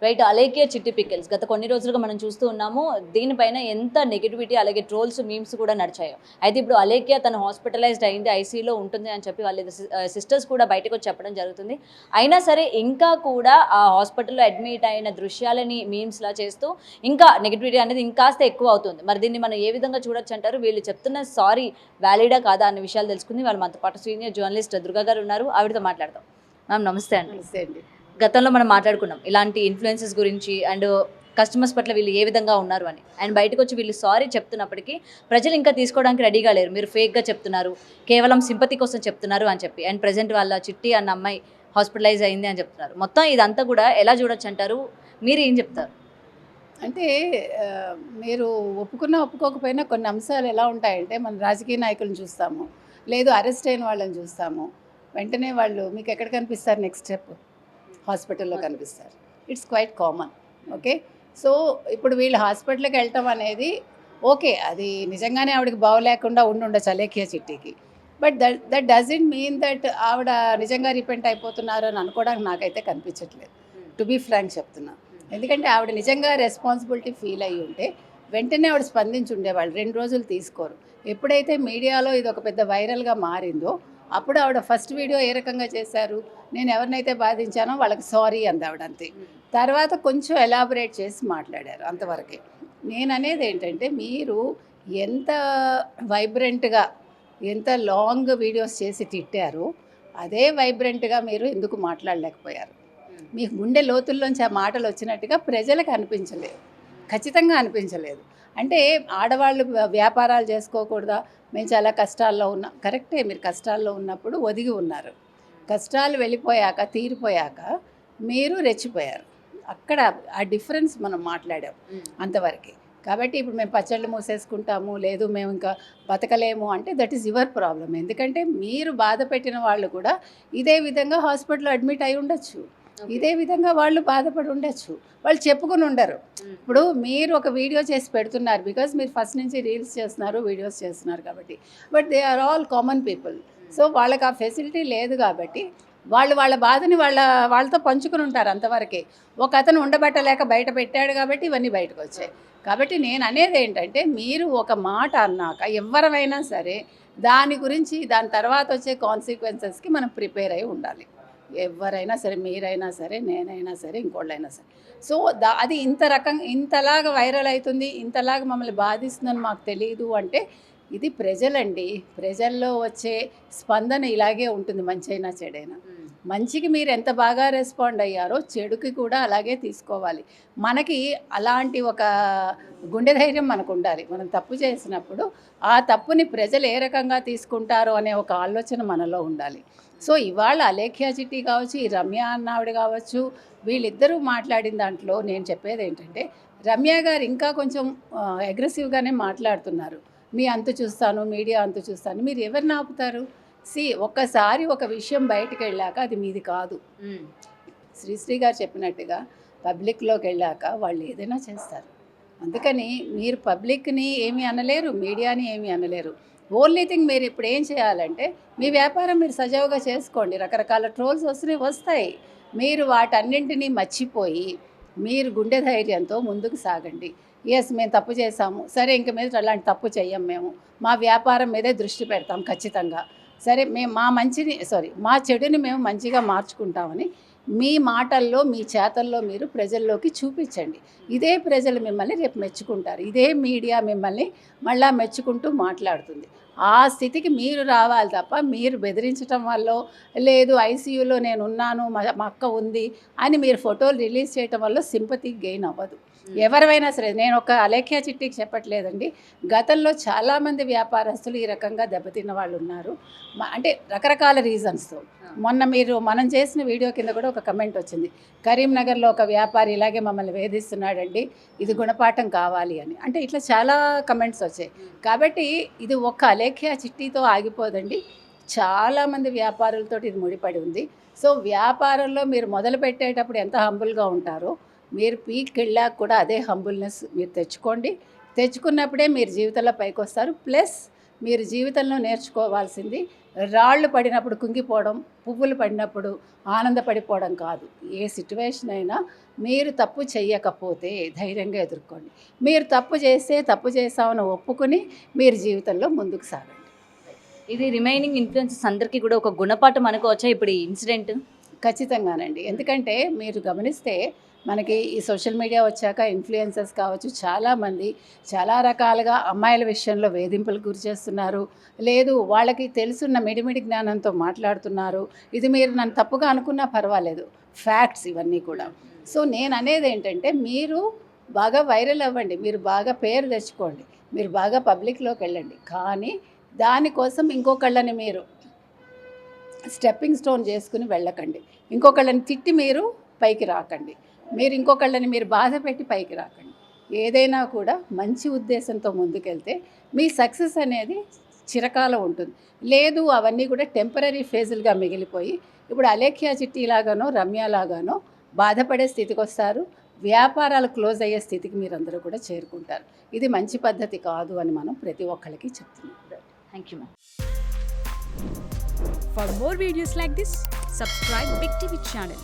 Right. 'Alekhya చిట్టి pickles' గత కొన్ని రోజులుగా మనం చూస్తూ ఉన్నాము. దీనిపైన ఎంత నెగటివిటీ అలాగే ట్రోల్స్, మీమ్స్ కూడా నడిచాయో. అయితే ఇప్పుడు అలేఖ్య తను హాస్పిటలైజ్డ్ అయింది. ఐసీయూలో ఉంటుంది అని చెప్పి వాళ్ళ సిస్టర్స్ కూడా బయటకొచ్చి చెప్పడం జరుగుతుంది. అయినా సరే ఇంకా కూడా ఆ హాస్పిటల్‌లో అడ్మిట్ అయిన దృశ్యాలని మీమ్స్‌లా చేస్తూ ఇంకా నెగటివిటీ అనేది ఇంకాస్త ఎక్కువ అవుతుంది. మరి దీన్ని మనం ఏ విధంగా చూడొచ్చంటారు? వీళ్ళు చెప్తున్న సారీ వాలిడా కాదా అనే విషయాలు తెలుసుకుంది. వాళ్ళు మనతో పాటు సీనియర్ జర్నలిస్ట్ దుర్గా గారు ఉన్నారు. ఆవిడతో మాట్లాడదాం. మ్యామ్ నమస్తే అండి. నమస్తే అండి. గతంలో మనం మాట్లాడుకున్నాం ఇలాంటి ఇన్ఫ్లుయెన్సెస్ గురించి అండ్ కస్టమర్స్ పట్ల వీళ్ళు ఏ విధంగా ఉన్నారు అని. అండ్ బయటకు వచ్చి వీళ్ళు సారీ చెప్తున్నప్పటికీ ప్రజలు ఇంకా తీసుకోవడానికి రెడీగా లేరు. మీరు ఫేక్గా చెప్తున్నారు, కేవలం సింపతి కోసం చెప్తున్నారు అని చెప్పి. అండ్ ప్రజెంట్ వాళ్ళ చిట్టి అన్న అమ్మాయి హాస్పిటలైజ్ అయింది అని చెప్తున్నారు. మొత్తం ఇదంతా కూడా ఎలా చూడొచ్చు అంటారు? మీరు ఏం చెప్తారు? అంటే మీరు ఒప్పుకున్నా ఒప్పుకోకపోయినా కొన్ని అంశాలు ఎలా ఉంటాయంటే మన రాజకీయ నాయకులను చూస్తాము, లేదు అరెస్ట్ అయిన వాళ్ళని చూస్తాము. వెంటనే వాళ్ళు మీకు ఎక్కడ కనిపిస్తారు? నెక్స్ట్ స్టెప్ హాస్పిటల్లో కనిపిస్తారు. It's quite common. Okay, so ఇప్పుడు వీళ్ళు హాస్పిటల్కి వెళ్ళటం అనేది ఓకే, అది నిజంగానే ఆవిడకి బాగోలేకుండా ఉండొచ్చు అలేఖ్య చిట్టికి. But that doesn't mean that ఆవిడ నిజంగా రిపెంట్ అయిపోతున్నారు అని అనుకోవడానికి నాకైతే కనిపించట్లేదు. టు బీ ఫ్రాంక్ చెప్తున్నా. ఎందుకంటే ఆవిడ నిజంగా రెస్పాన్సిబిలిటీ ఫీల్ అయ్యి ఉంటే వెంటనే ఆవిడ స్పందించి ఉండేవాళ్ళు. 2 రోజులు తీసుకోరు. ఎప్పుడైతే మీడియాలో ఇది ఒక పెద్ద వైరల్గా మారిందో అప్పుడు ఆవిడ ఫస్ట్ వీడియో ఏ రకంగా చేశారు? నేను ఎవరినైతే బాధించానో వాళ్ళకి సారీ అంది ఆవిడ, అంతే. తర్వాత కొంచెం ఎలాబరేట్ చేసి మాట్లాడారు, అంతవరకే. నేను అనేది ఏంటంటే మీరు ఎంత వైబ్రెంట్గా ఎంత లాంగ్ వీడియోస్ చేసి తిట్టారో అదే వైబ్రెంట్గా మీరు ఎందుకు మాట్లాడలేకపోయారు? మీకు గుండె లోతుల్లోంచి ఆ మాటలు వచ్చినట్టుగా ప్రజలకు అనిపించలేదు, ఖచ్చితంగా అనిపించలేదు. అంటే ఆడవాళ్ళు వ్యాపారాలు చేసుకోకూడదా? మేము చాలా కష్టాల్లో ఉన్నాం. కరెక్టే, మీరు కష్టాల్లో ఉన్నప్పుడు ఒదిగి ఉన్నారు. కష్టాలు వెళ్ళిపోయాక తీరిపోయాక మీరు రెచ్చిపోయారు. అక్కడ ఆ డిఫరెన్స్ మనం మాట్లాడాం, అంతవరకే. కాబట్టి ఇప్పుడు మేము పచ్చళ్ళు మూసేసుకుంటాము, లేదు మేము ఇంకా బతకలేము అంటే దట్ ఈస్ యువర్ ప్రాబ్లం. ఎందుకంటే మీరు బాధ పెట్టిన వాళ్ళు కూడా ఇదే విధంగా హాస్పిటల్లో అడ్మిట్ అయి ఉండొచ్చు, ఇదే విధంగా వాళ్ళు బాధపడి ఉండొచ్చు, వాళ్ళు చెప్పుకుని ఉండరు. ఇప్పుడు మీరు ఒక వీడియో చేసి పెడుతున్నారు బికాజ్ మీరు ఫస్ట్ నుంచి రీల్స్ చేస్తున్నారు, వీడియోస్ చేస్తున్నారు కాబట్టి. But they are all common people. So వాళ్ళకి ఆ ఫెసిలిటీ లేదు కాబట్టి వాళ్ళు వాళ్ళ బాధని వాళ్ళతో పంచుకుని ఉంటారు, అంతవరకే. ఒక అతను ఉండబట్టలేక బయట పెట్టాడు కాబట్టి ఇవన్నీ బయటకు వచ్చాయి. కాబట్టి నేను అనేది ఏంటంటే మీరు ఒక మాట అన్నాక ఎవరైనా సరే దాని గురించి దాని తర్వాత వచ్చే కాన్సిక్వెన్సెస్కి మనం ప్రిపేర్ అయి ఉండాలి. ఎవరైనా సరే, మీరైనా సరే, నేనైనా సరే, ఇంకోళ్ళైనా సరే. సో అది ఇంతలాగా వైరల్ అవుతుంది, ఇంతలాగా మమ్మల్ని బాధిస్తుందని మాకు తెలియదు అంటే ఇది ప్రజలండి. ప్రజల్లో వచ్చే స్పందన ఇలాగే ఉంటుంది, మంచైనా చెడైనా. మంచికి మీరు ఎంత బాగా రెస్పాండ్ అయ్యారో చెడుకి కూడా అలాగే తీసుకోవాలి. మనకి అలాంటి ఒక గుండె ధైర్యం మనకు ఉండాలి. మనం తప్పు చేసినప్పుడు ఆ తప్పుని ప్రజలు ఏ రకంగా తీసుకుంటారో అనే ఒక ఆలోచన మనలో ఉండాలి. సో ఇవాళ అలేఖ్య చిట్టి కావచ్చు, ఈ రమ్య అన్నావిడ కావచ్చు, వీళ్ళిద్దరూ మాట్లాడిన దాంట్లో నేను చెప్పేది ఏంటంటే రమ్య గారు ఇంకా కొంచెం అగ్రెసివ్గానే మాట్లాడుతున్నారు. మీ అంతు చూస్తాను, మీడియా అంతు చూస్తాను. మీరు ఎవరిని ఆపుతారు? ఒక్కసారి ఒక విషయం బయటకు వెళ్ళాక అది మీది కాదు. శ్రీశ్రీ గారు చెప్పినట్టుగా పబ్లిక్లోకి వెళ్ళాక వాళ్ళు ఏదైనా చేస్తారు. అందుకని మీరు పబ్లిక్ని ఏమీ అనలేరు, మీడియాని ఏమీ అనలేరు. ఓన్లీ థింగ్ మీరు ఇప్పుడు ఏం చేయాలంటే మీ వ్యాపారం మీరు సజావుగా చేసుకోండి. రకరకాల ట్రోల్స్ వస్తాయి. మీరు వాటన్నింటినీ మర్చిపోయి మీరు గుండె ధైర్యంతో ముందుకు సాగండి. ఎస్, మేము తప్పు చేసాము, సరే ఇంక మీద అలాంటి తప్పు చెయ్యం, మేము మా వ్యాపారం మీదే దృష్టి పెడతాం ఖచ్చితంగా, సరే మేము మా చెడుని మేము మంచిగా మార్చుకుంటామని మీ మాటల్లో మీ చేతల్లో మీరు ప్రజల్లోకి చూపించండి. ఇదే ప్రజలు మిమ్మల్ని రేపు మెచ్చుకుంటారు. ఇదే మీడియా మిమ్మల్ని మళ్ళా మెచ్చుకుంటూ మాట్లాడుతుంది. ఆ స్థితికి మీరు రావాలి తప్ప మీరు బెదిరించడం వల్ల, లేదు ఐసీయూలో నేను ఉన్నాను, మా అక్క ఉంది అని మీరు ఫోటోలు రిలీజ్ చేయటం వల్ల సింపతి గెయిన్ అవ్వదు. ఎవరైనా సరే, నేను ఒక అలేఖ్య చిట్టికి చెప్పట్లేదండి. గతంలో చాలామంది వ్యాపారస్తులు ఈ రకంగా దెబ్బతిన్న వాళ్ళు ఉన్నారు. అంటే రకరకాల రీజన్స్తో. మొన్న మనం చేసిన వీడియో కింద కూడా ఒక కమెంట్ వచ్చింది, కరీంనగర్లో ఒక వ్యాపారి ఇలాగే మమ్మల్ని వేధిస్తున్నాడండి, ఇది గుణపాఠం కావాలి అని. అంటే ఇట్లా చాలా కమెంట్స్ వచ్చాయి. కాబట్టి ఇది ఒక్క అలేఖ్య చిట్టితో ఆగిపోదండి, చాలామంది వ్యాపారులతో ఇది ముడిపడి ఉంది. సో వ్యాపారంలో మీరు మొదలు పెట్టేటప్పుడు ఎంత హంబుల్గా ఉంటారో మీరు పీక్ వెళ్ళాక కూడా అదే హంబుల్నెస్ మీరు తెచ్చుకోండి. తెచ్చుకున్నప్పుడే మీరు జీవితంలో పైకి వస్తారు. ప్లస్ మీరు జీవితంలో నేర్చుకోవాల్సింది రాళ్ళు పడినప్పుడు కుంగిపోవడం, పువ్వులు పడినప్పుడు ఆనందపడిపోవడం కాదు. ఏ సిట్యువేషన్ అయినా మీరు తప్పు చెయ్యకపోతే ధైర్యంగా ఎదుర్కోండి. మీరు తప్పు చేస్తే తప్పు చేసామని ఒప్పుకుని మీరు జీవితంలో ముందుకు సాగండి. ఇది రిమైనింగ్ ఇన్ఫ్లుయెన్సెస్ అందరికీ కూడా ఒక గుణపాఠం అనుకోవచ్చా ఇప్పుడు ఈ ఇన్సిడెంట్? ఖచ్చితంగానండి. ఎందుకంటే మీరు గమనిస్తే మనకి ఈ సోషల్ మీడియా వచ్చాక ఇన్ఫ్లుయెన్సర్స్ కావచ్చు, చాలామంది చాలా రకాలుగా అమ్మాయిల విషయంలో వేధింపులకు గురి చేస్తున్నారు. లేదు వాళ్ళకి తెలుసున్న మిడిమిడి జ్ఞానంతో మాట్లాడుతున్నారు. ఇది మీరు నన్ను తప్పుగా అనుకున్నా పర్వాలేదు, ఫ్యాక్ట్స్ ఇవన్నీ కూడా. సో నేను అనేది ఏంటంటే మీరు బాగా వైరల్ అవ్వండి, మీరు బాగా పేరు తెచ్చుకోండి, మీరు బాగా పబ్లిక్లోకి వెళ్ళండి. కానీ దానికోసం ఇంకొకళ్ళని మీరు స్టెప్పింగ్ స్టోన్ చేసుకుని వెళ్ళకండి. ఇంకొకళ్ళని తిట్టి మీరు పైకి రాకండి. మీరు ఇంకొకళ్ళని మీరు బాధ పెట్టి పైకి రాకండి. ఏదైనా కూడా మంచి ఉద్దేశంతో ముందుకెళ్తే మీ సక్సెస్ అనేది చిరకాలం ఉంటుంది. లేదు అవన్నీ కూడా టెంపరీ ఫేజులుగా మిగిలిపోయి ఇప్పుడు అలేఖ్య చిట్టిలాగానో రమ్యలాగానో బాధపడే స్థితికి వస్తారు. వ్యాపారాలు క్లోజ్ అయ్యే స్థితికి మీరందరూ కూడా చేరుకుంటారు. ఇది మంచి పద్ధతి కాదు అని మనం ప్రతి ఒక్కరికి చెప్తున్నాం. Thank you ma'am. For more videos like this, subscribe Big TV channel.